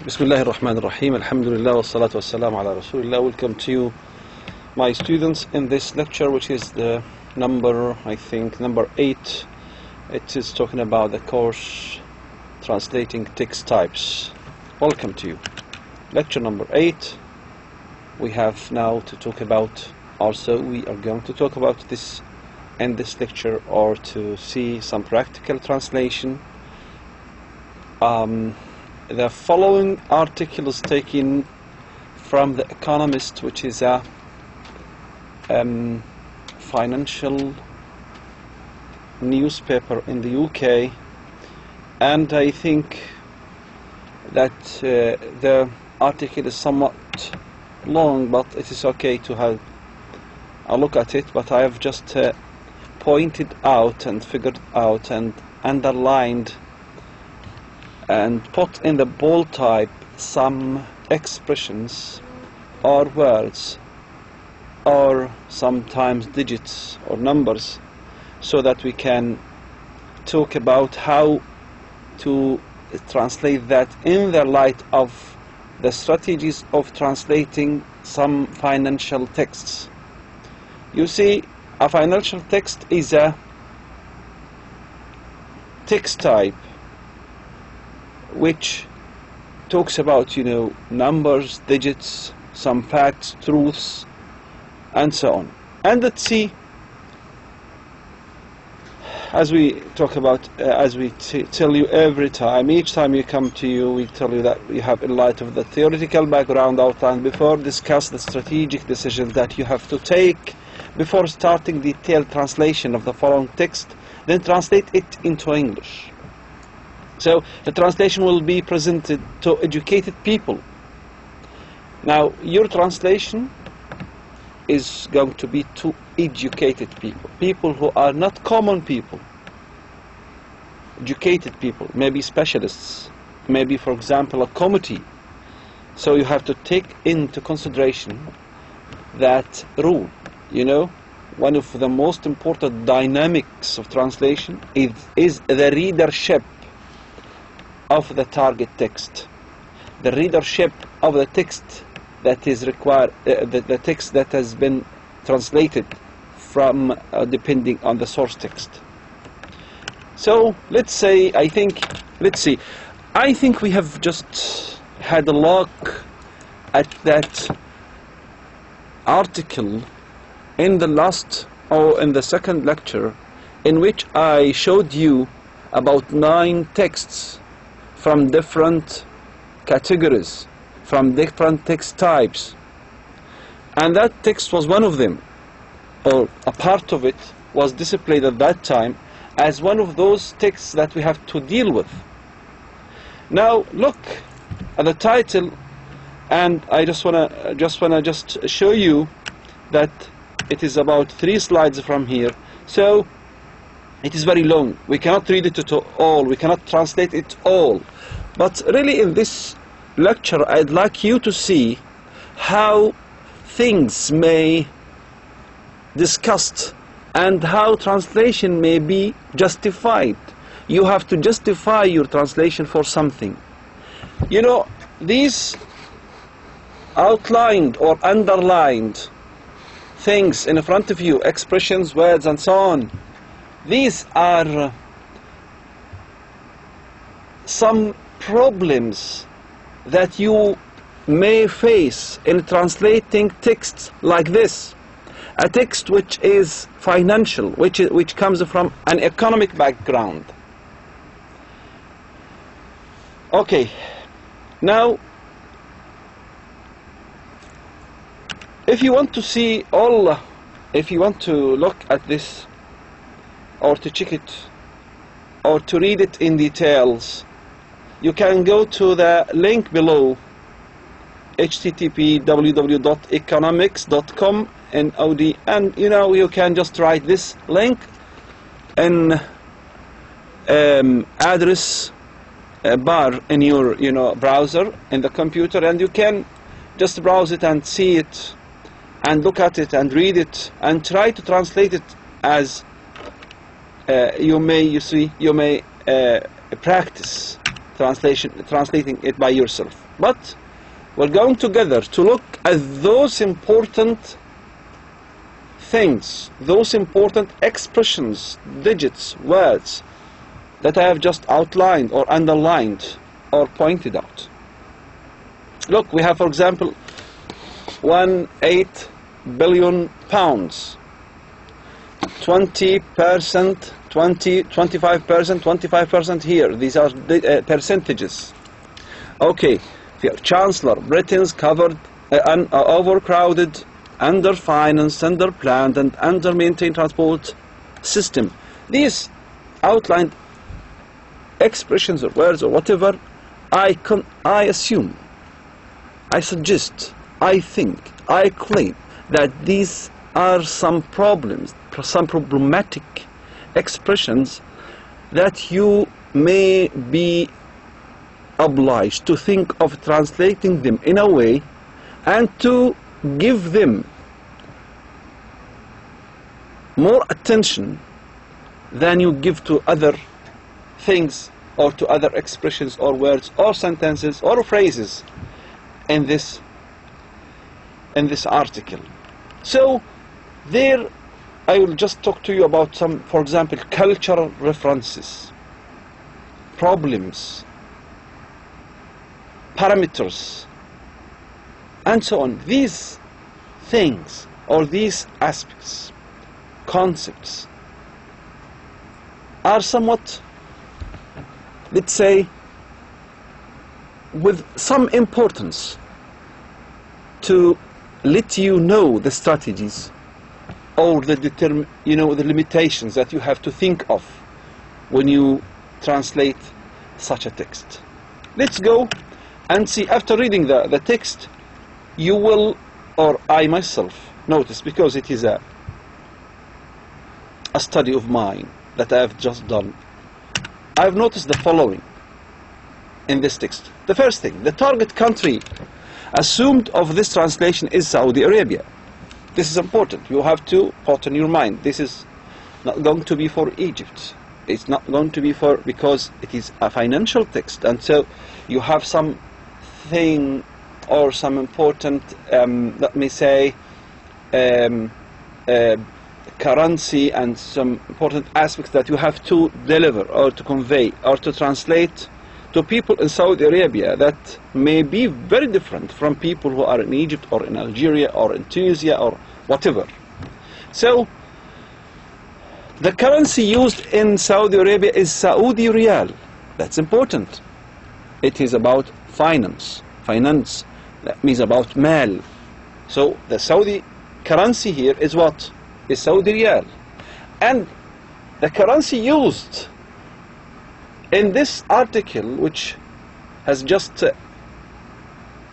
Bismillah ar-Rahman ar-Rahim. Alhamdulillah wa salatu wa salam ala Rasulillah. Welcome to you, my students, in this lecture, which is the number 8. It is talking about the course translating text types. Welcome to you. Lecture number 8. We have now to talk about, also we are going to talk about this in this lecture, or to see some practical translation. The following article is taken from The Economist, which is a financial newspaper in the UK, and I think that the article is somewhat long, but it is okay to have a look at it. But I have just pointed out and figured out and underlined and put in the bold type some expressions or words or sometimes digits or numbers, so that we can talk about how to translate that in the light of the strategies of translating some financial texts. You see, a financial text is a text type which talks about, numbers, digits, some facts, truths, and so on. And let's see, as we talk about, as we tell you every time, each time you come to you, we tell you that you have, in light of the theoretical background outlined before, discuss the strategic decisions that you have to take before starting detailed translation of the following text, then translate it into English. So the translation will be presented to educated people. Now, your translation is going to be to educated people, people who are not common people, educated people, maybe specialists, maybe, for example, a committee. So you have to take into consideration that rule. One of the most important dynamics of translation is the readership of the target text, the readership of the text that is required, the text that has been translated from, depending on the source text. So let's see. I think we have just had a look at that article in the last, or in the second lecture, in which I showed you about 9 texts from different categories, from different text types, and that text was one of them, or a part of it was displayed at that time as one of those texts that we have to deal with. Now look at the title, and I just wanna show you that it is about 3 slides from here, so it is very long. We cannot read it at all, we cannot translate it all. But really, in this lecture, I'd like you to see how things may discussed and how translation may be justified. You have to justify your translation for something. These outlined or underlined things in front of you, expressions, words, and so on, these are some problems that you may face in translating texts like this. A text which is financial, which comes from an economic background. Okay, now if you want to see all, if you want to look at this, or to check it, or to read it in details, you can go to the link below, http://www.economics.com, and you can just write this link in address bar in your browser in the computer, and you can just browse it and see it and look at it and read it and try to translate it as you may practice translating it by yourself. But we're going together to look at those important things, those important expressions, digits, words that I have just outlined or underlined or pointed out. Look, we have, for example, 1.8 billion pounds, 20%, 25%, 25% here. These are percentages. Okay, here, Chancellor, Britain's covered, overcrowded, under-financed, under-planned, and under-maintained transport system. These outlined expressions or words or whatever, I assume, I suggest, I think, I claim that these are some problems, some problematic expressions that you may be obliged to think of translating them in a way and to give them more attention than you give to other things or to other expressions or words or sentences or phrases in this article. So there I will just talk to you about some, for example, cultural references, problems, parameters, and so on. These things or these aspects, concepts, are somewhat, let's say, with some importance to let you know the strategies or the the limitations that you have to think of when you translate such a text. Let's go and see. After reading the text, you will, or I myself, notice, because it is a study of mine that I have just done. I've noticed the following in this text. The first thing, the target country assumed of this translation is Saudi Arabia. This is important. You have to put in your mind, this is not going to be for Egypt. It's not going to be for, because it is a financial text, and so you have some thing or some important, let me say, currency and some important aspects that you have to deliver or to convey or to translate to people in Saudi Arabia that may be very different from people who are in Egypt or in Algeria or in Tunisia or whatever. So the currency used in Saudi Arabia is Saudi Riyal. That's important. It is about finance. Finance, that means about mal. So the Saudi currency here is what? Is Saudi Riyal. And the currency used in this article, which has just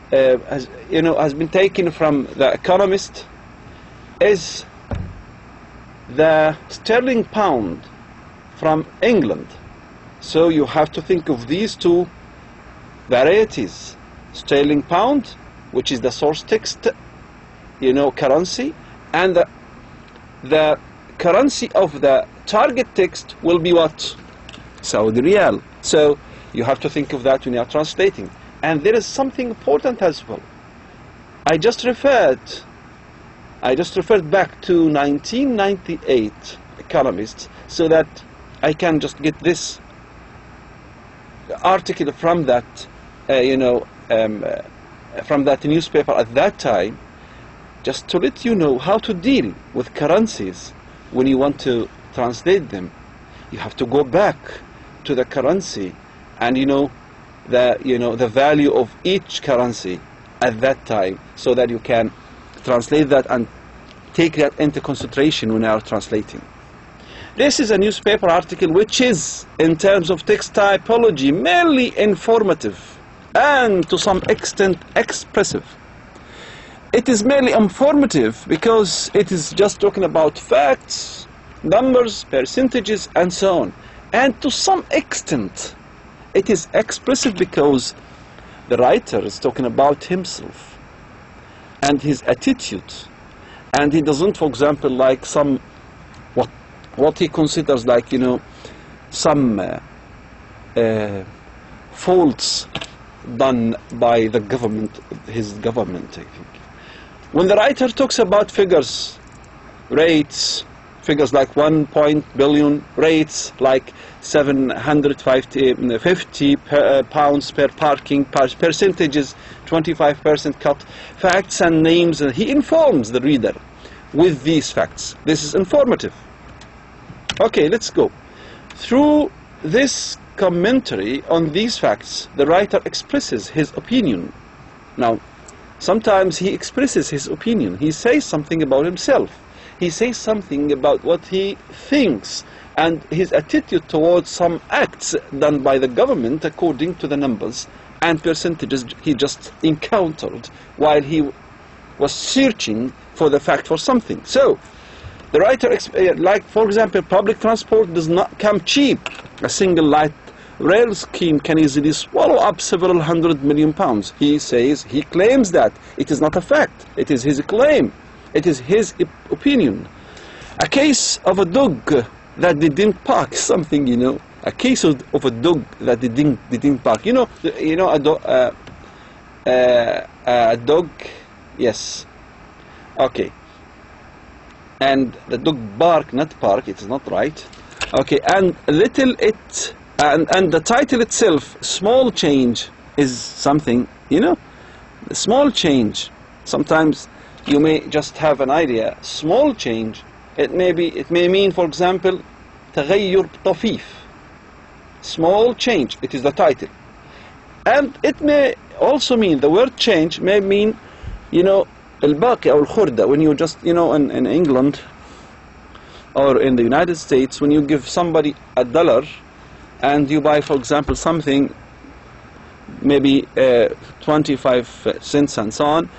has been taken from The Economist, is the sterling pound from England. So you have to think of these two varieties: sterling pound, which is the source text, currency, and the currency of the target text will be what? Saudi Riyal. So you have to think of that when you are translating. And there is something important as well. I just referred back to 1998 Economist so that I can just get this article from that, from that newspaper at that time, just to let you know how to deal with currencies when you want to translate them. You have to go back to the currency and the value of each currency at that time, so that you can translate that and take that into consideration when you are translating. This is a newspaper article which is, in terms of text typology, merely informative and to some extent expressive. It is merely informative because it is just talking about facts, numbers, percentages, and so on. And to some extent, it is expressive because the writer is talking about himself and his attitude. And he doesn't, for example, like some, what he considers like, some faults done by the government, his government, I think. When the writer talks about figures, rates, figures like 1 billion, rates like 750 pounds per parking, percentages, 25% cut, facts and names, and he informs the reader with these facts. This is informative. Okay, let's go. Through this commentary on these facts, the writer expresses his opinion. Now, sometimes he expresses his opinion. He says something about himself. He says something about what he thinks and his attitude towards some acts done by the government according to the numbers and percentages he just encountered while he was searching for the fact for something. So, the writer, like for example, public transport does not come cheap. A single light rail scheme can easily swallow up several £100 million. He says, he claims that. It is not a fact. It is his claim. It is his opinion. A case of a dog that didn't park, something, you know. A case of a dog that didn't park. You know a dog, yes. Okay. And the dog bark, not park, it is not right. Okay, and little it, and the title itself, small change, is something, you know, small change. Sometimes you may just have an idea. Small change, it may mean, for example, تغير طفيف. Small change, it is the title. And it may also mean, the word change may mean, you know, الباقي أو الخردة. When you just, you know, in England or in the United States, when you give somebody $1 and you buy, for example, something maybe 25 cents and so on,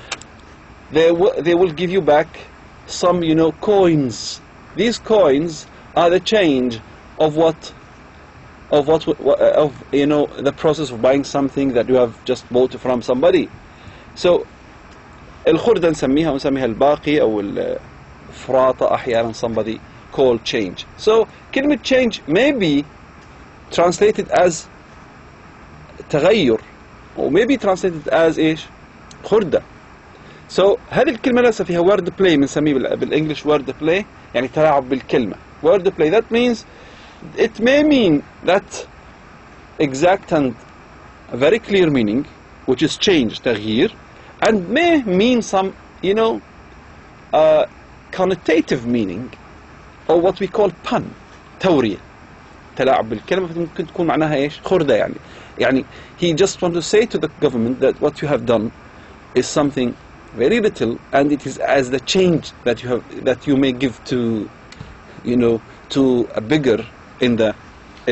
they will give you back some, you know, coins. These coins are the change of you know, the process of buying something that you have just bought from somebody. So الخردة نسميها الباقي أو الفراطة أحيانا somebody called change. So كلمة change may be translated as تغير or maybe translated as إيش؟ خردة. So هذه الكلمة لسه فيها word play بنسميه بالإنجليش word play يعني تلاعب بالكلمة. Word play, that means it may mean that exact and very clear meaning, which is change, تغيير, and may mean some, you know, connotative meaning, or what we call pun, تورية. تلاعب بالكلمة ممكن تكون معناها إيش؟ خردة يعني he just want to say to the government that what you have done is something very little, and it is as the change that you may give to, you know, to a bigger in the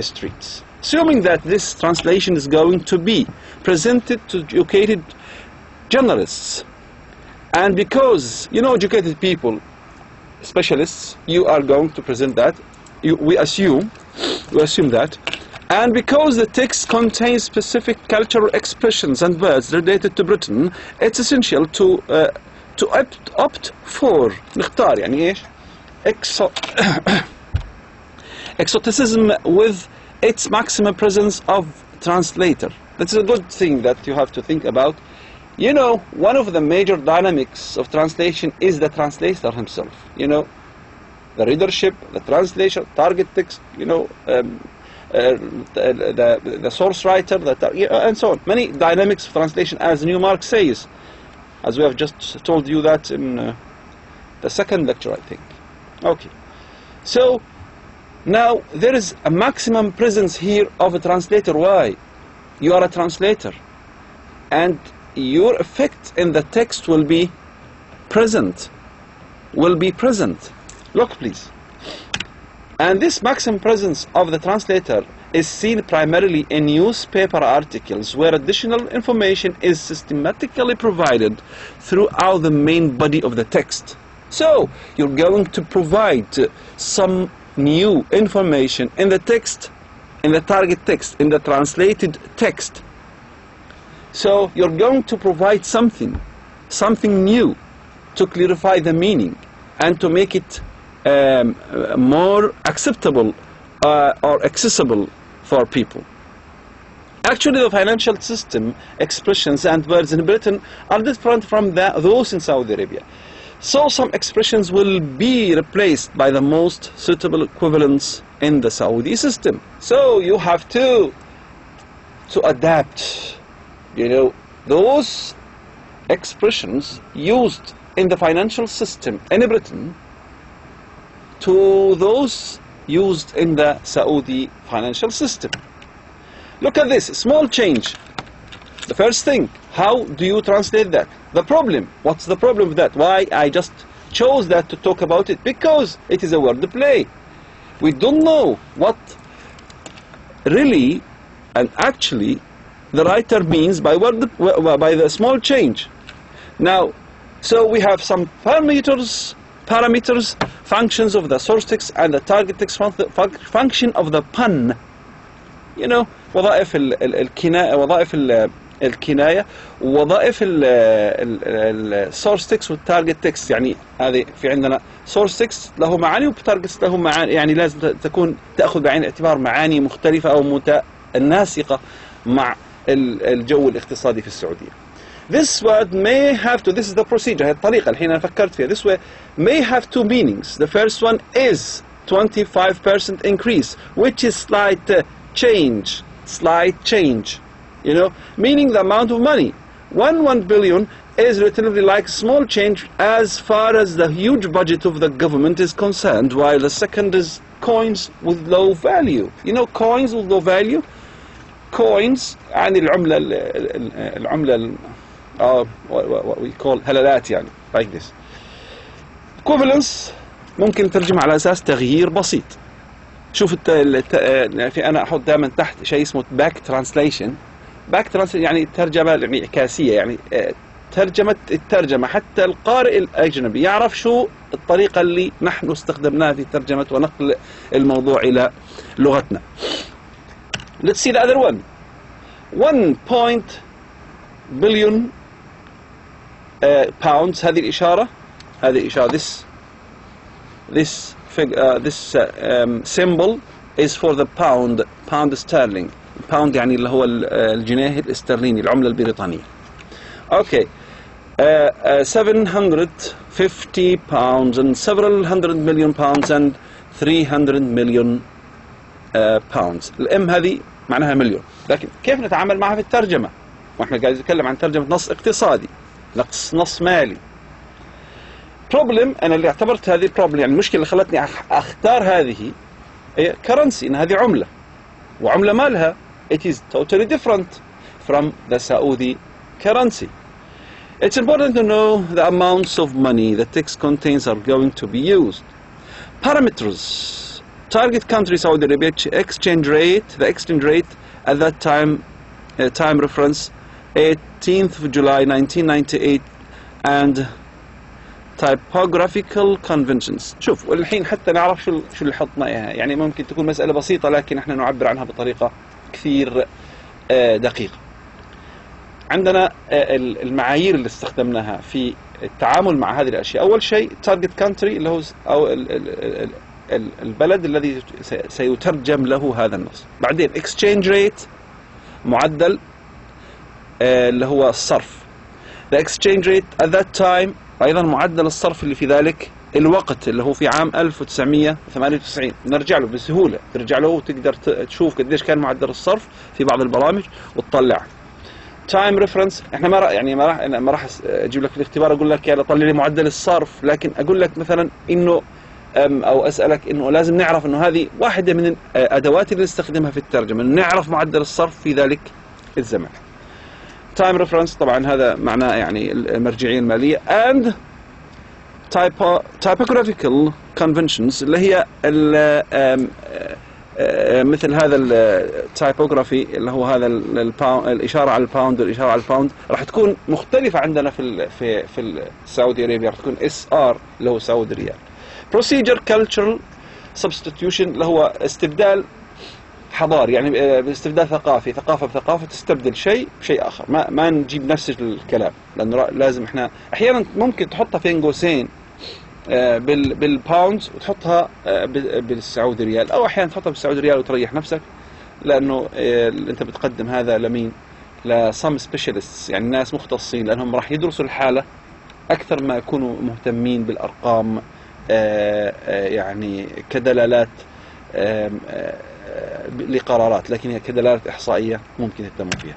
streets. Assuming that this translation is going to be presented to educated journalists, and because, you know, educated people, specialists, you are going to present that, we assume that, and because the text contains specific cultural expressions and words related to Britain, it's essential to opt for نختار يعني إيش؟ exoticism with its maximum presence of translator. That's a good thing that you have to think about. You know, one of the major dynamics of translation is the translator himself. You know, the readership, the translation, target text, you know, the source writer, and so on. Many dynamics of translation, as Newmark says, as we have just told you that in the second lecture, I think. Okay, so now there is a maximum presence here of a translator. Why? You are a translator, and your effect in the text will be present. Look, please. And this maximum presence of the translator is seen primarily in newspaper articles where additional information is systematically provided throughout the main body of the text. So, you're going to provide some new information in the text, in the target text, in the translated text. So, you're going to provide something new to clarify the meaning and to make it more acceptable or accessible for people. Actually, the financial system expressions and words in Britain are different from those in Saudi Arabia. So some expressions will be replaced by the most suitable equivalents in the Saudi system. So you have to adapt, you know, those expressions used in the financial system in Britain to those used in the Saudi financial system. Look at this, small change. The first thing, how do you translate that? The problem, what's the problem with that? Why I just chose that to talk about it? Because it is a word play. We don't know what really and actually the writer means by the small change. Now, so we have some parameters, functions of the source text and the target text function of the pun. You know, وظائف الكناية، وظائف الكناية، وظائف السورس تكست والتارجت تكست. يعني هذه في عندنا سورس تكست له معاني وتارجت له معاني، يعني لازم تأخذ بعين الاعتبار معاني مختلفة أو متناسقة مع الجو الاقتصادي في السعودية. This word may have to, this is the procedure، هذه الطريقة الحين أنا فكرت فيها. This way may have two meanings. The first one is 25% increase, which is slight change, you know, meaning the amount of money. 1 billion is relatively like small change as far as the huge budget of the government is concerned, while the second is coins with low value. You know, coins with low value. Coins يعني العملة what we call هلالات، يعني like this. Equivalence ممكن ترجم على أساس تغيير بسيط. شوف في أنا أحط دائما تحت شيء اسمه back translation. back translation يعني ترجمة يعني إعكاسية، يعني ترجمة الترجمة، حتى القارئ الأجنبي يعرف شو الطريقة اللي نحن استخدمناها في ترجمة ونقل الموضوع إلى لغتنا. Let's see the other one. 1 billion pounds. هذه الإشارة this symbol is for the pound sterling. pound يعني اللي هو الجنيه الاسترليني، العملة البريطانية. Okay. 750 pounds and several hundred million pounds and 300 million pounds. الام هذه معناها مليون، لكن كيف نتعامل معها في الترجمة؟ واحنا قاعدين نتكلم عن ترجمة نص اقتصادي، نص مالي. problem، انا اللي اعتبرت هذه problem، يعني المشكلة اللي خلتني اختار هذه هي currency، ان هذه عملة، وعملة مالها it is totally different from the Saudi currency. It's important to know the amounts of money the text contains are going to be used. Parameters: target country Saudi Arabia, exchange rate, the exchange rate at that time, time reference 18th of July 1998, and typographical conventions. شوف، والحين حتى نعرف شو اللي حطنا اياها، يعني ممكن تكون مسألة بسيطة لكن احنا نعبر عنها بطريقة كثير دقيقة. عندنا المعايير اللي استخدمناها في التعامل مع هذه الأشياء. أول شيء target country اللي هو أو البلد الذي سيترجم له هذا النص. بعدين exchange rate، معدل اللي هو الصرف. the exchange rate at that time، أيضا معدل الصرف اللي في ذلك الوقت اللي هو في عام 1998. نرجع له بسهولة، ترجع له وتقدر تشوف قديش كان معدل الصرف في بعض البرامج وتطلع. تايم ريفرنس، احنا ما راح اجيب لك في الاختبار اقول لك يلا طلع لي معدل الصرف، لكن اقول لك مثلا انه او اسالك انه لازم نعرف انه هذه واحده من الادوات اللي نستخدمها في الترجمه، نعرف معدل الصرف في ذلك الزمن. تايم ريفرنس طبعا هذا معناه يعني المرجعيه الماليه. and typographical conventions اللي هي مثل هذا التايبوغرافي اللي هو هذا الإشارة على الباوند والإشارة على الباوند راح تكون مختلفة عندنا في السعودية أرابيا، راح تكون SR اللي هو سعودي ريال. procedure cultural substitution اللي هو استبدال حضاري، يعني استبدال ثقافة بثقافة، تستبدل شيء بشيء آخر، ما نجيب نفس الكلام، لأنه لازم احنا أحيانا ممكن تحطها في قوسين بالباوند وتحطها بالسعودي ريال، او احيانا تحطها بالسعودي ريال وتريح نفسك، لأنه أنت بتقدم هذا لمين؟ لسم سبيشاليستس، يعني ناس مختصين، لأنهم راح يدرسوا الحالة أكثر ما يكونوا مهتمين بالأرقام يعني كدلالات لقرارات، لكن هي كدلالات إحصائية ممكن يهتموا فيها.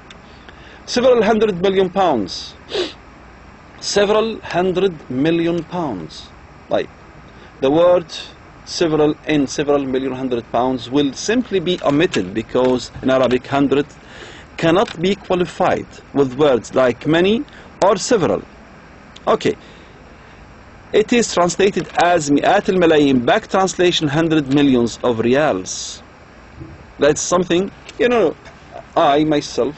several hundred million pounds. several hundred million pounds. طيب the word several million hundred pounds will simply be omitted because in Arabic hundred cannot be qualified with words like many or several. Okay. It is translated as مئات الملايين. Back translation 100 millions of riyals. That's something, you know, I myself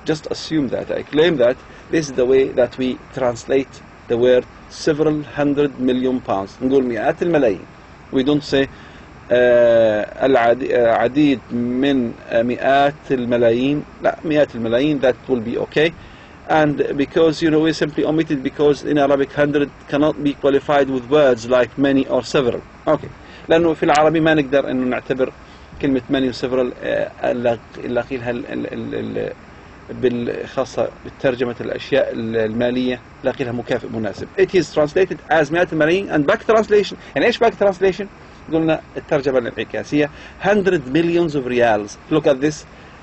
just assume that, I claim that this is the way that we translate the word several hundred million pounds. نقول مئات الملايين. We don't say عديد من مئات الملايين. لا، مئات الملايين, that will be okay. And because, you know, we simply omitted because in Arabic 100 cannot be qualified with words like many or several. Okay. لأنه في العربي ما نقدر إنه نعتبر كلمة many و several إلا قيلها بالخاصة بالترجمة الأشياء المالية لا قيلها مكافئ مناسب. It is translated as مئات الملايين and back translation. يعني إيش back translation؟ قلنا الترجمة الانعكاسية 100 millions of riyals. Look at this.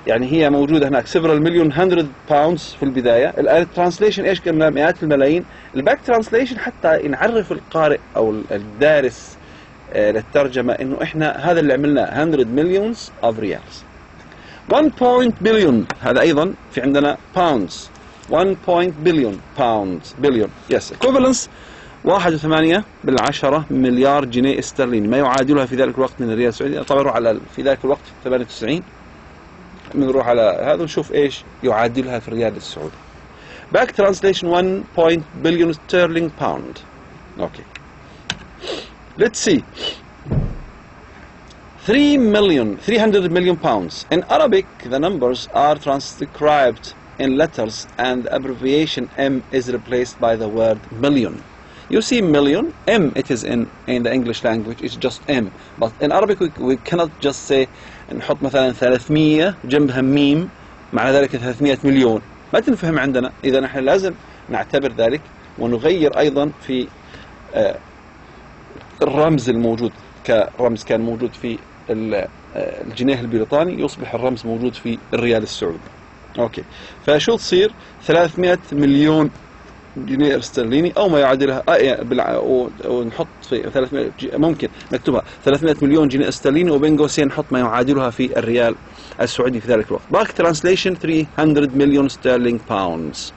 يعني هي موجودة هناك several million 100 pounds في البداية. الآن الترانسليشن إيش قلنا؟ مئات الملايين. الباك ترانسليشن حتى نعرف القارئ أو الدارس للترجمة إنه إحنا هذا اللي عملناه 100 millions of riyals. 1 billion هذا أيضا في عندنا pounds. 1 billion pounds billion yes equivalence 1.8 مليار جنيه استرليني، ما يعادلها في ذلك الوقت من الريال السعودي. طبعا نروح على في ذلك الوقت 98 بنروح على هذا ونشوف ايش يعادلها في الريال السعودي. Back translation 1 billion sterling pound. Okay. Let's see. 300 million pounds. In Arabic, the numbers are transcribed in letters and the abbreviation M is replaced by the word million. You see million, M it is in the English language, it's just M. But in Arabic we cannot just say نحط مثلا 300 جنبها ميم معنى ذلك 300 مليون، ما تنفهم عندنا. إذا نحن لازم نعتبر ذلك ونغير أيضا في الرمز الموجود، كرمز كان موجود في الجنيه البريطاني يصبح الرمز موجود في الريال السعودي. أوكي، فشو تصير 300 مليون جنيه استرليني او ما يعادلها ونحط في 300 ممكن نكتبها 300 مليون جنيه استرليني وبين قوسين نحط ما يعادلها في الريال السعودي في ذلك الوقت. باك ترانسليشن 300 مليون ستيرلينج باوندز.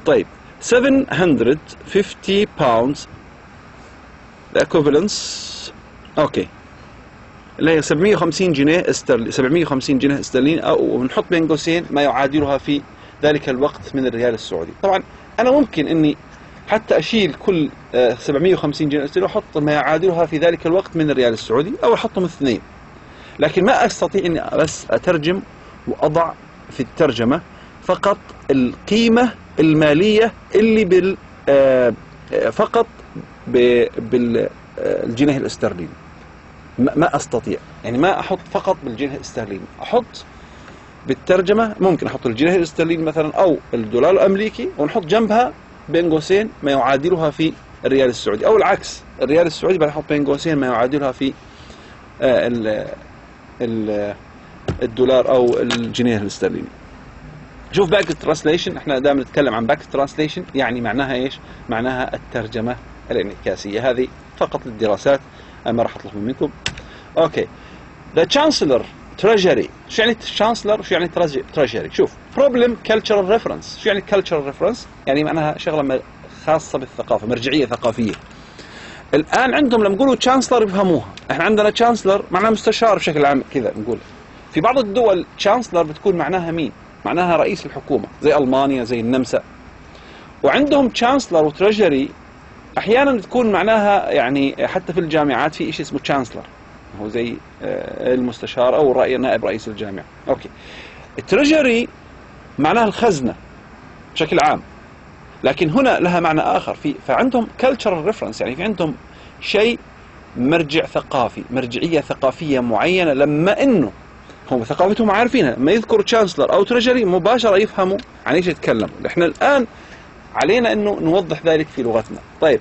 طيب 750 باوندز the equivalence اوكي اللي هي 750 جنيه استرليني، 750 جنيه استرليني او نحط بين قوسين ما يعادلها في ذلك الوقت من الريال السعودي. طبعا أنا ممكن إني حتى أشيل كل 750 جنيه استرليني وأحط ما يعادلها في ذلك الوقت من الريال السعودي أو أحطهم اثنين، لكن ما أستطيع إني بس أترجم وأضع في الترجمة فقط القيمة المالية اللي فقط بالجنيه الاسترليني. ما أستطيع، يعني ما أحط فقط بالجنيه الاسترليني، أحط بالترجمة ممكن أحط الجنيه الاسترليني مثلا أو الدولار الأمريكي ونحط جنبها بين قوسين ما يعادلها في الريال السعودي، أو العكس الريال السعودي بنحط بين قوسين ما يعادلها في الدولار أو الجنيه الاسترليني. شوف باك ترانسليشن، احنا دائما نتكلم عن باك ترانسليشن يعني معناها ايش؟ معناها الترجمة الانعكاسية. هذه فقط للدراسات، ما راح أطلب منكم. اوكي. The Chancellor Treasury. شو يعني Chancellor؟ شو يعني Treasury؟ شوف Problem Cultural Reference. شو يعني Cultural Reference؟ يعني معناها شغلة خاصة بالثقافة، مرجعية ثقافية. الآن عندهم لما يقولوا Chancellor يفهموها، احنا عندنا Chancellor معناها مستشار بشكل عام كذا نقول. في بعض الدول Chancellor بتكون معناها مين؟ معناها رئيس الحكومة زي ألمانيا زي النمسا. وعندهم Chancellor وتريجري أحيانا تكون معناها يعني حتى في الجامعات في شيء اسمه Chancellor، هو زي المستشار أو نائب رئيس الجامعة. أوكي. التريجري معناها الخزنة بشكل عام، لكن هنا لها معنى آخر. فعندهم cultural reference، يعني في عندهم شيء مرجع ثقافي، مرجعية ثقافية معينة. لما إنه هم ثقافتهم عارفينها، ما يذكر تشانسلر أو تريجري مباشرة يفهموا عن إيش يتكلم. إحنا الآن علينا إنه نوضح ذلك في لغتنا. طيب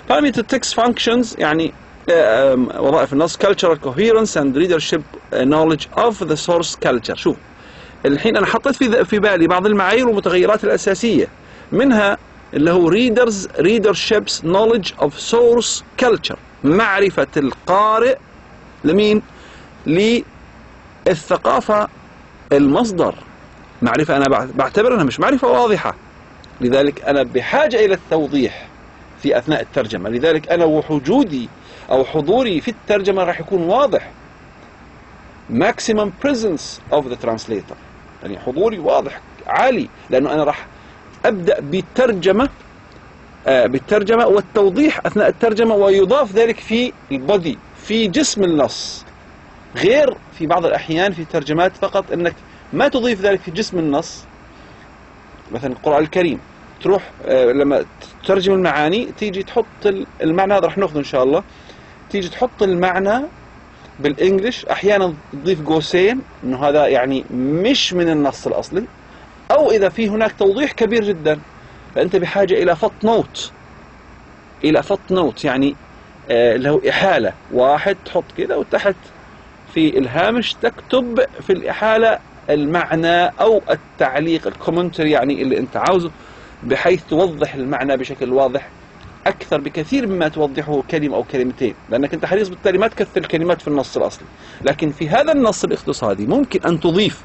parameter text functions يعني وظائف النص cultural coherence and readership knowledge of the source culture. شوف الحين أنا حطيت في بالي بعض المعايير والمتغيرات الأساسية، منها اللي هو readership's knowledge of source culture، معرفة القارئ لمين؟ للثقافة المصدر. معرفة أنا بعتبر أنها مش معرفة واضحة، لذلك أنا بحاجة إلى التوضيح في أثناء الترجمة. لذلك أنا وجودي أو حضوري في الترجمة راح يكون واضح. maximum presence of the translator، يعني حضوري واضح عالي، لأنه أنا راح أبدأ بالترجمة والتوضيح أثناء الترجمة، ويضاف ذلك في البودي في جسم النص، غير في بعض الأحيان في ترجمات فقط أنك ما تضيف ذلك في جسم النص. مثلا القرآن الكريم تروح لما تترجم المعاني تيجي تحط المعنى، هذا راح ناخذه إن شاء الله، تيجي تحط المعنى بالإنجليش، أحيانا تضيف قوسين إنه هذا يعني مش من النص الأصلي، أو إذا في هناك توضيح كبير جدا فأنت بحاجة إلى فوت نوت، يعني اللي هو إحالة، واحد تحط كده وتحت في الهامش تكتب في الإحالة المعنى أو التعليق الكومنتري يعني اللي أنت عاوزه، بحيث توضح المعنى بشكل واضح أكثر بكثير مما توضحه كلمة أو كلمتين، لأنك أنت حريص بالتالي ما تكثر الكلمات في النص الأصلي. لكن في هذا النص الاقتصادي ممكن أن تضيف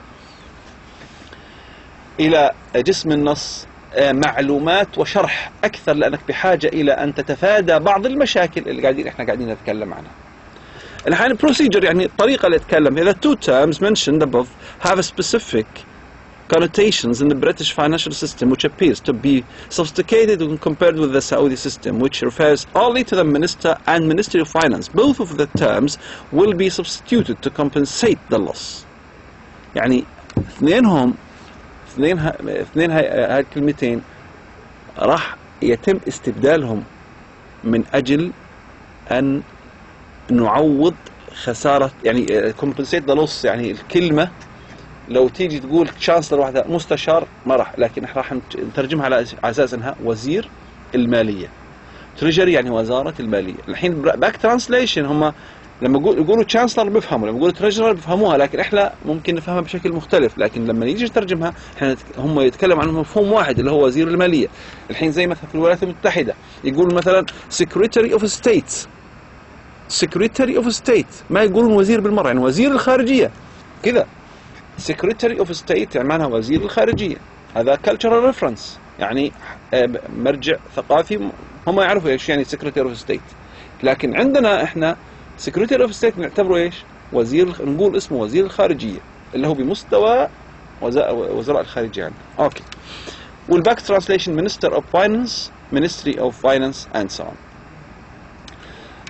إلى جسم النص معلومات وشرح أكثر، لأنك بحاجة إلى أن تتفادى بعض المشاكل اللي إحنا قاعدين نتكلم عنها. الحين procedure يعني الطريقة اللي أتكلم فيها. The two terms mentioned above have specific connotations in the British financial system, which appears to be sophisticated when compared with the Saudi system, which refers only to the Minister and Ministry of Finance. Both of the terms will be substituted to compensate the loss. يعني اثنين هاي الكلمتين راح يتم استبدالهم من أجل أن نعوض خسارة، يعني compensate the loss. يعني الكلمة لو تيجي تقول تشانسلر واحدة مستشار ما راح، لكن راح نترجمها على أساس أنها وزير المالية. تريجري يعني وزارة المالية. الحين باك ترانسليشن هم لما يقولوا تشانسلر بيفهموا، لما يقولوا تريجري بيفهموها، لكن احنا ممكن نفهمها بشكل مختلف. لكن لما يجي نترجمها هم يتكلم عن مفهوم واحد اللي هو وزير المالية. الحين زي مثلا في الولايات المتحدة يقول مثلا Secretary of State، Secretary of State، ما يقولون وزير بالمرة، يعني وزير الخارجية كذا. Secretary of State يعني معناها وزير الخارجية. هذا cultural reference، يعني مرجع ثقافي، هم يعرفوا ايش يعني Secretary of State. لكن عندنا احنا Secretary of State نعتبره ايش؟ وزير، نقول اسمه وزير الخارجية اللي هو بمستوى وزراء الخارجية يعني. اوكي. والباك ترانسليشن Minister of Finance، Ministry of Finance and so on.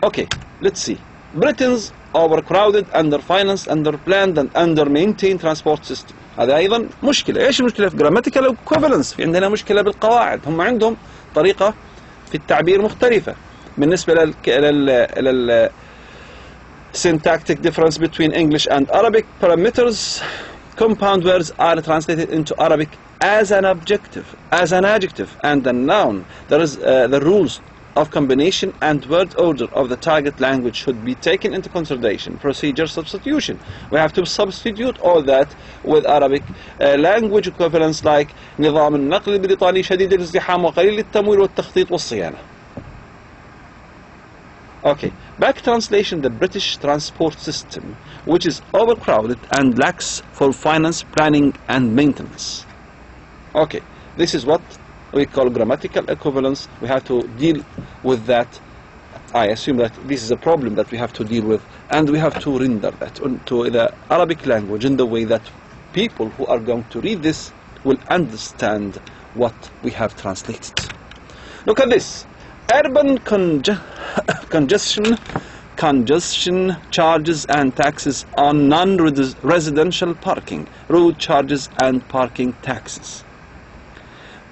Okay, let's see. Britain's overcrowded, underfinanced, underplanned and under-maintained transport system. هذا أيضا مشكلة. إيش المشكلة؟ في grammatical equivalence. في عندنا مشكلة بالقواعد. هم عندهم طريقة في التعبير مختلفة بالنسبة لل syntactic difference between English and Arabic. Parameters, compound words are translated into Arabic as an adjective and a noun. There is the rules of combination and word order of the target language should be taken into consideration. Procedure substitution. We have to substitute all that with Arabic language equivalents like نظام النقل البريطاني شديد الازدحام وقليل التمويل والتخطيط والصيانة. Okay. Back translation: the British transport system, which is overcrowded and lacks full finance, planning and maintenance. Okay. This is what we call grammatical equivalence. We have to deal with that. I assume that this is a problem that we have to deal with, and we have to render that into the Arabic language in the way that people who are going to read this will understand what we have translated. Look at this. Urban congestion charges and taxes on non-residential parking, road charges and parking taxes.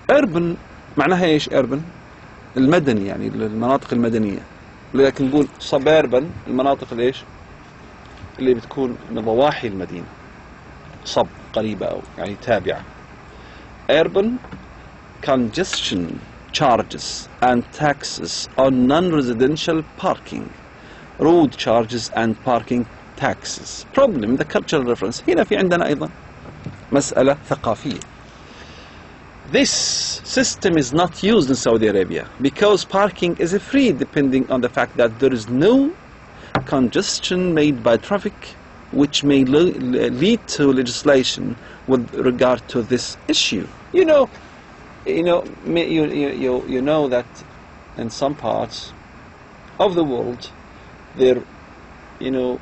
urban معناها ايش؟ urban المدني، يعني المناطق المدنية. لكن نقول suburban المناطق الايش؟ اللي بتكون من ضواحي المدينة صب قريبة أو يعني تابعة. Urban congestion charges and taxes on non-residential parking. Road charges and parking taxes. Problem the cultural reference. هنا في عندنا أيضا مسألة ثقافية. This system is not used in Saudi Arabia because parking is free depending on the fact that there is no congestion made by traffic, which may lead to legislation with regard to this issue. You know that in some parts of the world, there you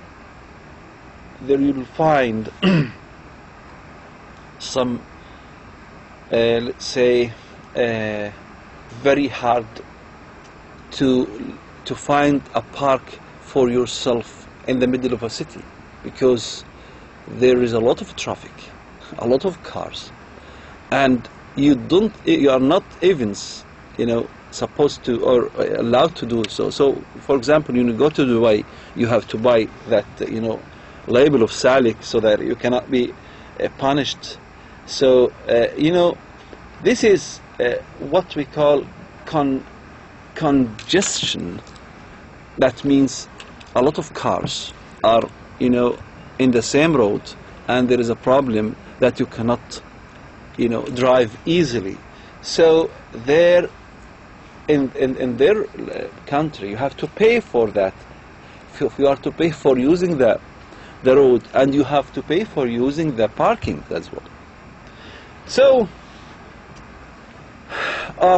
will find some, let's say, very hard to find a park for yourself in the middle of a city, because there is a lot of traffic, a lot of cars, and you are not even supposed to or allowed to do so. So for example, you go to Dubai, you have to buy that label of Salik so that you cannot be punished. So this is what we call congestion. That means a lot of cars are in the same road, and there is a problem that you cannot drive easily. So there in their country, you have to pay for that. You are to pay for using the road, and you have to pay for using the parking as well. So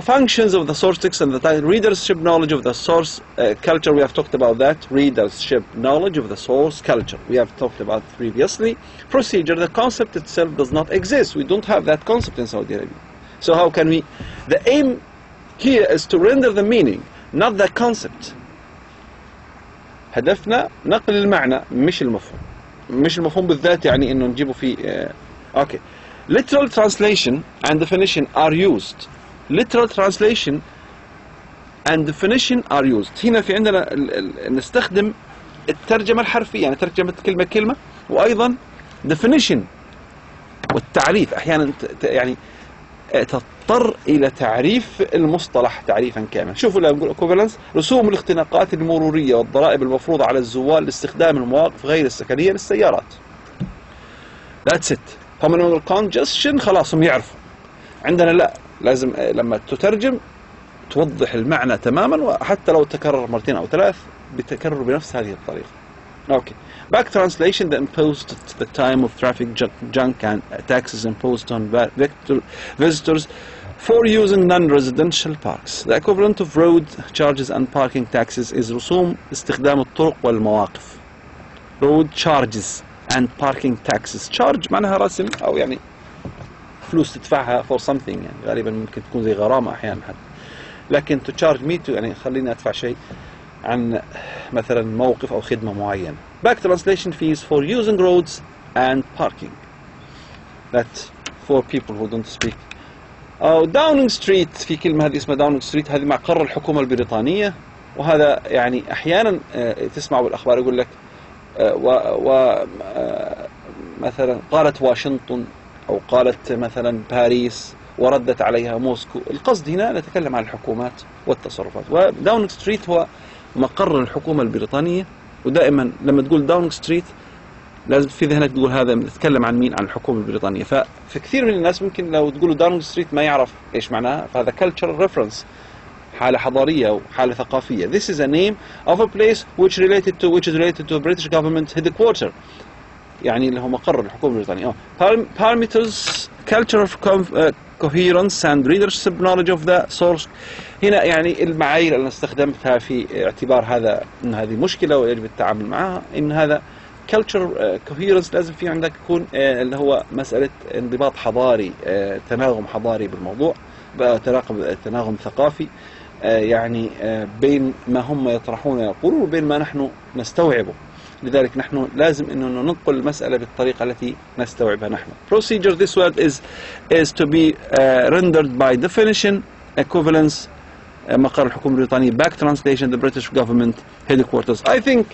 functions of the source text and the readership knowledge of the source culture, we have talked about that. Readership knowledge of the source culture, we have talked about previously. Procedure, the concept itself does not exist. We don't have that concept in Saudi Arabia. So how can we? The aim here is to render the meaning, not the concept. هدفنا نقل المعنى مش المفهوم. مش المفهوم بالذات يعني إنه نجيبه في okay. Literal translation and definition are used. Literal translation and definition are used. هنا في عندنا نستخدم الترجمة الحرفية، يعني ترجمة كلمة كلمة، وأيضا definition والتعريف. أحيانا يعني تضطر إلى تعريف المصطلح تعريفا كاملا. شوفوا لما نقول equivalence، رسوم الاختناقات المرورية والضرائب المفروضة على الزوار لاستخدام المواقف غير السكنية للسيارات. That's it. هم لما نقول congestion خلاص هم يعرفوا. عندنا لا، لازم لما تترجم توضح المعنى تماما، وحتى لو تكرر مرتين أو ثلاث بتكرر بنفس هذه الطريقة. Okay. Back translation, the imposed the time of traffic junk and taxes imposed on visitors for using non-residential parks. The equivalent of road charges and parking taxes is رسوم استخدام الطرق والمواقف. Road charges and parking taxes. Charge معناها رسم أو يعني فلوس تدفعها for something، يعني غالبا ممكن تكون زي غرامة أحيانا حتى. لكن to charge me to يعني خليني أدفع شيء عن مثلا موقف أو خدمة معينة. Back translation fees for using roads and parking. That's for people who don't speak. Downing Street، في كلمة هذه اسمها Downing Street، هذه مقر الحكومة البريطانية، وهذا يعني أحيانا تسمع بالأخبار يقول لك مثلا قالت واشنطن أو قالت مثلا باريس وردت عليها موسكو. القصد هنا نتكلم عن الحكومات والتصرفات. وداونينغ ستريت هو مقر الحكومة البريطانية، ودائما لما تقول داونينغ ستريت لازم في ذهنك تقول هذا نتكلم عن مين؟ عن الحكومة البريطانية. فكثير من الناس ممكن لو تقولوا داونينغ ستريت ما يعرف ايش معناها، فهذا cultural reference، حالة حضارية أو حالة ثقافية. This is a name of a place which is related to a British government headquarter، يعني اللي هو مقر الحكومة البريطانية. Parameters, culture of coherence and readership knowledge of the source. هنا يعني المعايير اللي استخدمتها في اعتبار هذا ان هذه مشكلة ويجب التعامل معها، ان هذا culture coherence لازم في عندك يكون اللي هو مسألة انضباط حضاري، تناغم حضاري بالموضوع، تناغم ثقافي، يعني بين ما هم يطرحون ويقولون وبين ما نحن نستوعبه. لذلك نحن لازم انه ننقل المسألة بالطريقة التي نستوعبها نحن. Procedure, this word is to be rendered by definition, equivalence، مقر الحكومة البريطانية. Back translation, the British government headquarters. I think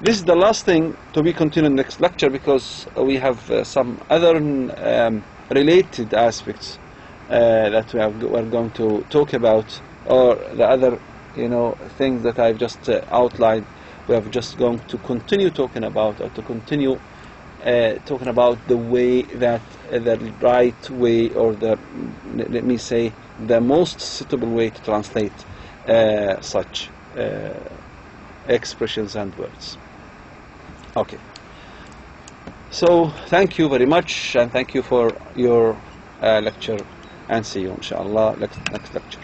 This is the last thing to be continued next lecture, because we have some other related aspects that we're going to talk about, or the other things that I've just outlined. We are just going to continue talking about, or to continue talking about the way that the right way, or let me say, the most suitable way to translate such expressions and words. Okay. So thank you very much, and thank you for your lecture, and see you inshallah next lecture.